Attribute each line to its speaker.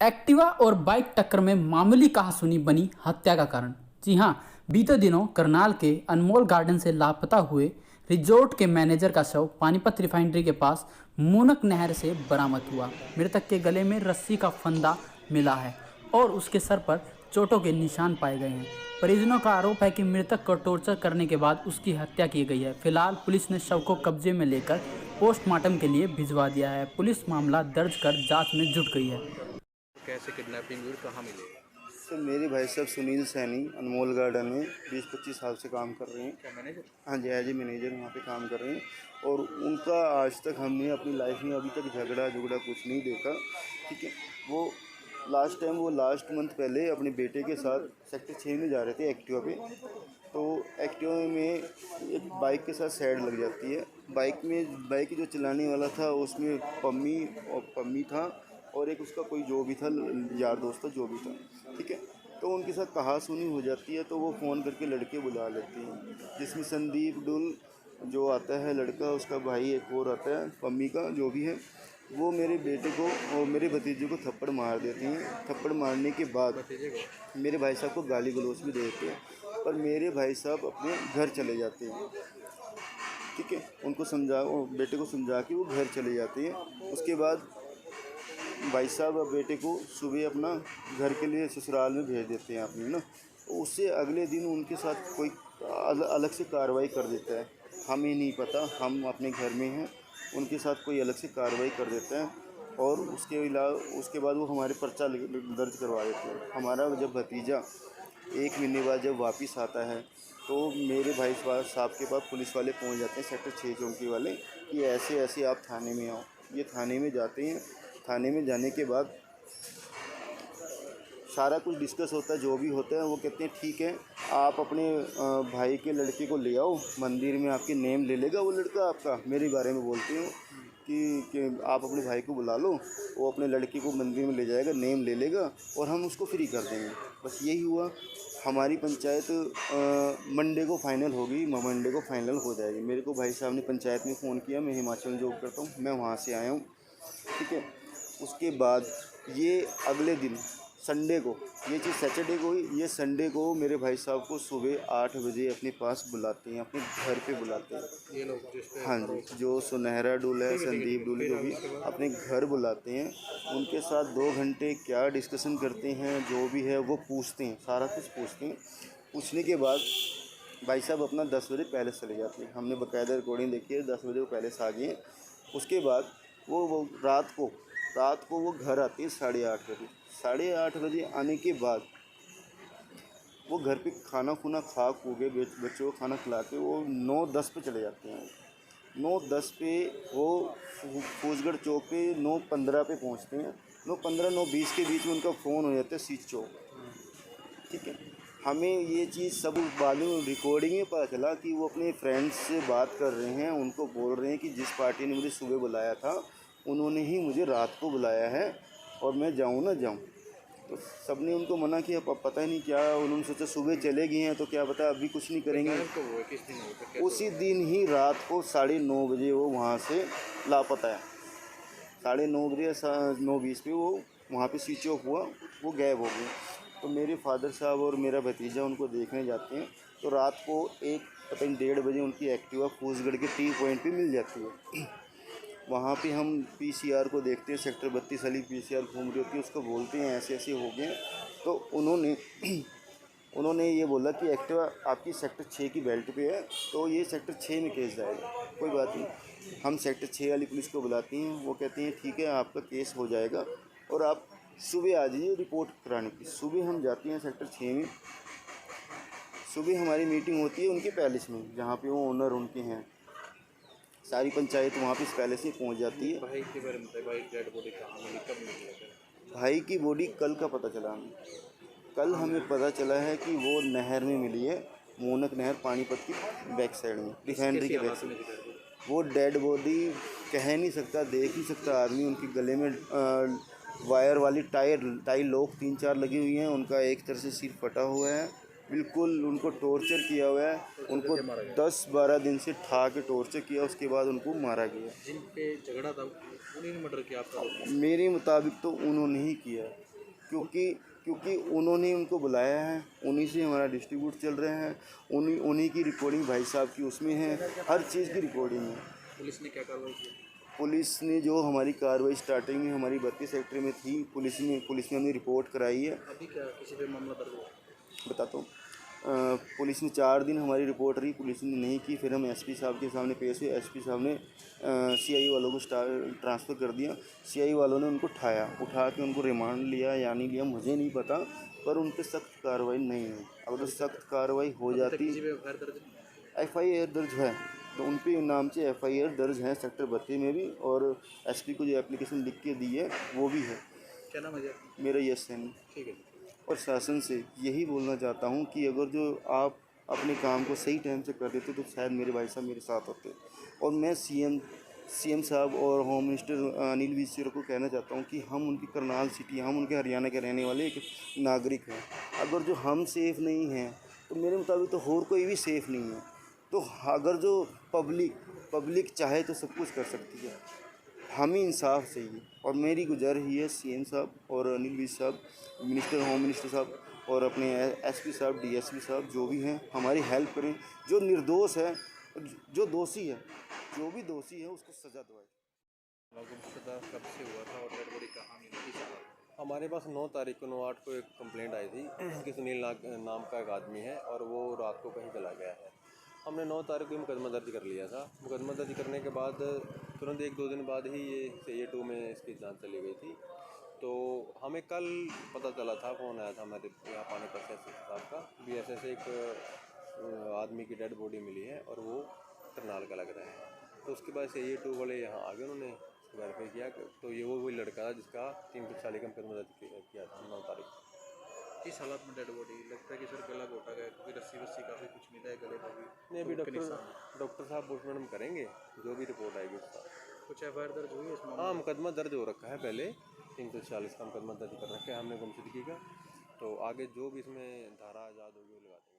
Speaker 1: Activa और bike टक्कर में मामूली कहासुनी बनी हत्या का कारण। जी हां, बीते दिनों करनाल के अनमोल गार्डन से लापता हुए रिजॉर्ट के मैनेजर का शव पानीपत रिफाइनरी के पास मूनक नहर से बरामद हुआ। मृतक के गले में रस्सी का फंदा मिला है और उसके सर पर चोटों के निशान पाए गए हैं। परिजनों का आरोप है कि मृतक को टॉर्चर करने के बाद उसकी हत्या की गई है। फिलहाल पुलिस ने शव को कब्जे में लेकर पोस्टमार्टम के लिए भिजवा दिया है। पुलिस मामला दर्ज कर जांच में जुट गई है।
Speaker 2: कैसे किडनैपिंग हुई, कहाँ मिले?
Speaker 3: सर मेरे भाई साहब सुनील सैनी अनमोल गार्डन में 20-25 साल से काम कर रहे हैं।
Speaker 2: क्या मैनेजर?
Speaker 3: हाँ जी, एज ए मैनेजर वहाँ पे काम कर रहे हैं। और उनका आज तक हमने अपनी लाइफ में अभी तक झगड़ा कुछ नहीं देखा। ठीक है, वो लास्ट मंथ पहले अपने बेटे के साथ सेक्टर 6 में जा रहे थे एक्टिवा पे। तो एक्टिवा में एक बाइक के साथ साइड लग जाती है। बाइक जो चलाने वाला था उसमें पम्मी था और एक उसका कोई जो भी था यार दोस्त था जो भी था। ठीक है, तो उनके साथ कहासुनी हो जाती है तो वो फ़ोन करके लड़के बुला लेते हैं, जिसमें संदीप डुल जो आता है लड़का, उसका भाई एक और आता है पम्मी का जो भी है, वो मेरे बेटे को और मेरे भतीजे को थप्पड़ मार देते हैं। थप्पड़ मारने के बाद मेरे भाई साहब को गाली गलौज भी देते हैं, पर मेरे भाई साहब अपने घर चले जाते हैं। ठीक है, बेटे को समझा के वो घर चले जाते हैं। उसके बाद भाई साहब बेटे को सुबह अपना घर के लिए ससुराल में भेज देते हैं अपनी ना। उससे अगले दिन उनके साथ कोई अलग से कार्रवाई कर देता है, हमें नहीं पता, हम अपने घर में हैं, उनके साथ कोई अलग से कार्रवाई कर देता है। और उसके बाद वो हमारे पर्चा दर्ज करवा देते हैं। हमारा जब भतीजा 1 महीने बाद जब वापस आता है तो मेरे भाई साहब के पास पुलिस वाले पहुंच जाते हैं, सेक्टर 6 चौकी वाले, कि ऐसे ऐसे आप थाने में आओ। ये थाने में जाते हैं। थाने में जाने के बाद सारा कुछ डिस्कस होता है, जो भी होता है वो कहते हैं ठीक है, आप अपने भाई के लड़के को ले आओ, मंदिर में आपके नेम ले लेगा वो लड़का आपका। मेरे बारे में बोलते हो कि आप अपने भाई को बुला लो, वो अपने लड़के को मंदिर में ले जाएगा, नेम ले लेगा और हम उसको फ्री कर देंगे। बस यही हुआ। हमारी पंचायत मंडे को फाइनल होगी, मंडे को फाइनल हो जाएगी। मेरे को भाई साहब ने पंचायत में फ़ोन किया, मैं हिमाचल में जॉब करता हूँ, मैं वहाँ से आया हूँ। ठीक है, उसके बाद ये अगले दिन संडे को, ये चीज़ सैटरडे को हुई, ये संडे को मेरे भाई साहब को सुबह 8 बजे अपने पास बुलाते हैं, अपने घर पे बुलाते हैं।
Speaker 2: ये लोग
Speaker 3: हाँ जी, जो सुनहरा डुल है, संदीप डुल जो भी अपने घर बुलाते हैं। उनके साथ 2 घंटे क्या डिस्कशन करते हैं, जो भी है वो पूछते हैं, सारा कुछ पूछते हैं। पूछने के बाद भाई साहब अपना 10 बजे पैलेस चले जाते हैं। हमने बाकायदा रिकॉर्डिंग देखी है, 10 बजे वो पैलेस आ गए। उसके बाद वो रात को वो घर आती है 8:30 बजे। 8:30 बजे आने के बाद वो घर पे खाना खुना खा खू के बच्चों को खाना खिला के वो 9:10 पे चले जाते हैं। 9:10 पे वो फूसगढ़ चौक पे 9:15 पे पहुंचते हैं। 9:15 9:20 के बीच में उनका फ़ोन हो जाता है स्विच ऑफ। ठीक है, हमें ये चीज़ सब बाद में रिकॉर्डिंग में पता चला कि वो अपने फ्रेंड्स से बात कर रहे हैं, उनको बोल रहे हैं कि जिस पार्टी ने मुझे सुबह बुलाया था उन्होंने ही मुझे रात को बुलाया है और मैं जाऊँ ना जाऊँ। तो सब ने उनको मना किया, पता ही नहीं क्या, उन्होंने सोचा सुबह चले गए हैं तो क्या पता अभी कुछ नहीं करेंगे। उसी दिन ही रात को 9:30 बजे वो वहाँ से लापता है। 9:30 बजे 9:20 पे वो वहाँ पे स्विच ऑफ हुआ, वो गायब हो गए। तो मेरे फादर साहब और मेरा भतीजा उनको देखने जाते हैं तो रात को 1:30 बजे उनकी एक्टिवा फूसगढ़ के टी पॉइंट पे मिल जाती है। वहाँ पे हम पीसीआर को देखते हैं, सेक्टर 32 वाली पीसीआर घूम रही होती है, उसको बोलते हैं ऐसे ऐसे हो गए। तो उन्होंने ये बोला कि एक्टिवा आपकी सेक्टर 6 की बेल्ट पे है, तो ये सेक्टर 6 में केस जाएगा। कोई बात नहीं, हम सेक्टर 6 वाली पुलिस को बुलाती हैं, वो कहते हैं ठीक है आपका केस हो जाएगा और आप सुबह आ जाइए रिपोर्ट कराने की। सुबह हम जाते हैं सेक्टर 6 में। सुबह हमारी मीटिंग होती है उनके पैलेस में, जहाँ पे वो ओनर उनके हैं। सारी पंचायत वहाँ पे इस पैलेस में पहुँच जाती है।
Speaker 2: भाई के बारे में भाई डेड बॉडी कहाँ मिली, कब मिली?
Speaker 3: भाई की बॉडी कल का पता चला हमें। कल हमें पता चला है कि वो नहर में मिली है, मूनक नहर, पानीपत की बैक साइड में, रिफाइनरी के बैक साइड। वो डेड बॉडी कह नहीं सकता, देख नहीं सकता आदमी। उनके गले में वायर वाली टाई लॉक 3-4 लगी हुई हैं। उनका एक तरह से सिर फटा हुआ है, बिल्कुल उनको टॉर्चर किया हुआ है। उनको 10-12 दिन से ठा के टॉर्चर किया, उसके बाद उनको मारा गया।
Speaker 2: जिन पे झगड़ा था उन्होंने मर्डर किया आपका?
Speaker 3: मेरे मुताबिक तो उन्होंने ही किया। क्योंकि उन्होंने उनको बुलाया है, उन्हीं से हमारा डिस्ट्रीब्यूट चल रहा है, उन्हीं की रिकॉर्डिंग भाई साहब की उसमें है, हर चीज़ की रिकॉर्डिंग है।
Speaker 2: पुलिस ने क्या कार्रवाई की?
Speaker 3: पुलिस ने जो हमारी कार्रवाई स्टार्टिंग में हमारी 32 सेक्टर में थी, पुलिस ने हमें रिपोर्ट कराई है।
Speaker 2: अभी क्या किसी पे मामला दर्ज हुआ?
Speaker 3: बताता हूँ। पुलिस ने 4 दिन हमारी रिपोर्ट रही, पुलिस ने नहीं की, फिर हम एसपी साहब के सामने पेश हुए। एसपी साहब ने सीआई वालों को ट्रांसफ़र कर दिया। सीआई वालों ने उनको उठा के उनको रिमांड लिया या नहीं लिया मुझे नहीं पता, पर उन पर सख्त कार्रवाई नहीं है। अगर सख्त कार्रवाई हो जाती,
Speaker 2: किसी पे एफआईआर दर्ज नहीं?
Speaker 3: एफआईआर दर्ज है, तो उन पे नाम से एफआईआर दर्ज है सेक्टर 32 में भी, और एसपी को जो एप्लीकेशन लिख के दी है वो भी है।
Speaker 2: क्या नाम है जी आपका?
Speaker 3: मेरा यस सैनी।
Speaker 2: ठीक है।
Speaker 3: और शासन से यही बोलना चाहता हूँ कि अगर जो आप अपने काम को सही टाइम से कर देते तो शायद मेरे भाई साहब मेरे साथ होते। और मैं सीएम साहब और होम मिनिस्टर अनिल विज को कहना चाहता हूँ कि हम उनकी करनाल सिटी, हम उनके हरियाणा के रहने वाले एक नागरिक हैं। अगर जो हम सेफ़ नहीं हैं तो मेरे मुताबिक तो और कोई भी सेफ़ नहीं है। तो अगर जो पब्लिक चाहे तो सब कुछ कर सकती है, हमें इंसाफ चाहिए। और मेरी गुजारिश ये है सीएम साहब और अनिल विज साहब, होम मिनिस्टर साहब और अपने एसपी साहब, डीएसपी साहब जो भी हैं हमारी हेल्प करें। जो निर्दोष है, जो दोषी है, जो भी दोषी है उसको सज़ा दिलवाएं।
Speaker 2: गुमशुदा कब से हुआ था और डेड बॉडी कहाँ मिली थी?
Speaker 4: हमारे पास 9 तारीख को 9/8 को एक कंप्लेंट आई थी कि सुनील नाम का एक आदमी है और वो रात को कहीं चला गया है। हमने 9 तारीख को मुकदमा दर्ज कर लिया था। मुकदमा दर्ज करने के बाद तुरंत 1-2 दिन बाद ही ये CA 2 में इसकी जांच चली गई थी। तो हमें कल पता चला था, फ़ोन आया था हमारे यहाँ पानीपत से साहब का भी ऐसे एक आदमी की डेड बॉडी मिली है और वो करनाल का लग रहा है। तो उसके बाद CA 2 वाले यहाँ आ गए, उन्होंने वेरीफाई किया तो ये वही लड़का था जिसका 340 का मुकदमा दर्ज किया था 9 तारीख को।
Speaker 2: किस हालत में डेड बॉडी? लगता है कि सर गला घोटा गया क्योंकि रस्सी वस्सी काफ़ी कुछ मिला है गले में भी।
Speaker 4: नहीं, अभी
Speaker 2: चोट के निशान हैं।
Speaker 4: डॉक्टर साहब पोस्टमार्टम करेंगे, जो भी रिपोर्ट आएगी उसका।
Speaker 2: कुछ एफआईआर दर्ज हुई है इस मामले
Speaker 4: हाँ,
Speaker 2: में?
Speaker 4: मुकदमा दर्ज हो रखा है पहले, 340 का मुकदमा दर्ज कर रखा है हमने गुमशुदगी का। तो आगे जो भी इसमें धारा आज़ाद होगी वो लगा देंगे।